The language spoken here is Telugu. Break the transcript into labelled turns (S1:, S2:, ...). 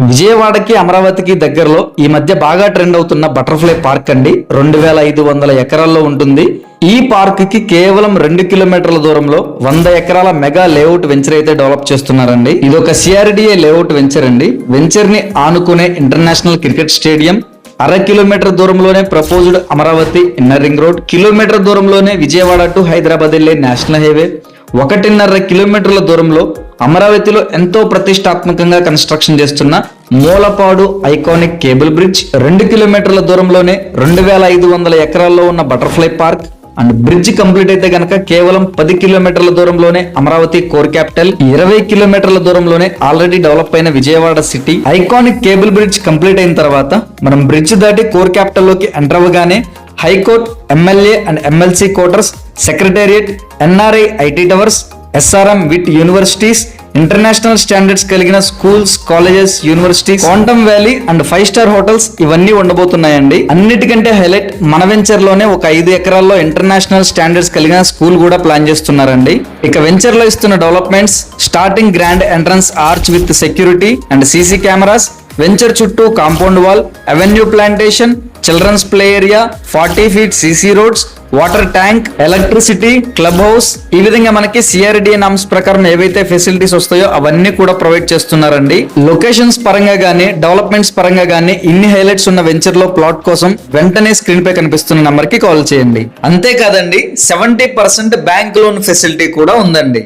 S1: విజయవాడకి అమరావతికి దగ్గరలో ఈ మధ్య బాగా ట్రెండ్ అవుతున్న బటర్ఫ్లై పార్క్ అండి. 2500 ఎకరాల్లో ఉంటుంది. ఈ పార్క్ కి కేవలం 2 కిలోమీటర్ల దూరంలో 100 ఎకరాల మెగా లేఅవుట్ వెంచర్ అయితే డెవలప్ చేస్తున్నారండి. ఇది ఒక CRDA లేఅవుట్ వెంచర్ అండి. వెంచర్ ని ఆనుకునే ఇంటర్నేషనల్ క్రికెట్ స్టేడియం, 1/2 కిలోమీటర్ దూరంలోనే proposed Amaravati inner ring road, kilometre దూరంలోనే విజయవాడ టు హైదరాబాద్ వెళ్లే నేషనల్ హైవే, 1.5 కిలోమీటర్ల దూరంలో అమరావతిలో ఎంతో ప్రతిష్టాత్మకంగా కన్స్ట్రక్షన్ చేస్తున్న మూలపాడు ఐకానిక్ కేబుల్ బ్రిడ్జ్, 2 కిలోమీటర్ల దూరంలోనే 2500 ఎకరాల్లో ఉన్న butterfly park and bridge complete అయితే గనక కేవలం 10 కిలోమీటర్ల దూరంలోనే అమరావతి కోర్ క్యాపిటల్, 20 కిలోమీటర్ల దూరంలోనే ఆల్రెడీ డెవలప్ అయిన Vijayawada city. Iconic cable bridge complete అయిన తర్వాత మనం బ్రిడ్జ్ దాటి కోర్ క్యాపిటల్ లోకి ఎంటర్ అవ్వగానే high court, MLA and MLC quarters, secretariat, NRI IT towers, SRM with universities, international standards కలిగిన schools, colleges, universities, quantum valley and 5-స్టార్ హోటల్స్ ఇవన్నీ ఉండబోతున్నాయండి. అన్నిటికంటే హైలైట్ మన వెంచర్ లోనే ఒక 5 ఎకరాల్లో ఇంటర్నేషనల్ స్టాండర్డ్స్ కలిగిన స్కూల్ కూడా ప్లాన్ చేస్తున్నారండి. ఇక వెంచర్ లో ఇస్తున్న developments starting grand entrance arch with security and CC cameras, venture చుట్టూ compound wall, avenue plantation, children's play area, 40 feet CC roads, water tank, electricity, club house, ఈ విధంగా మనకి CRDA నామ్స్ ప్రకారం ఏవైతే ఫెసిలిటీస్ వస్తాయో అవన్నీ కూడా ప్రొవైడ్ చేస్తున్నారండి. లొకేషన్స్ పరంగా గానీ, డెవలప్మెంట్స్ పరంగా గానీ ఇన్ని హైలైట్స్ ఉన్న వెంచర్ లో ప్లాట్ కోసం వెంటనే స్క్రీన్ పై కనిపిస్తున్న నంబర్ కి కాల్ చేయండి. అంతేకాదండి 70% బ్యాంక్ లోన్ ఫెసిలిటీ కూడా ఉందండి.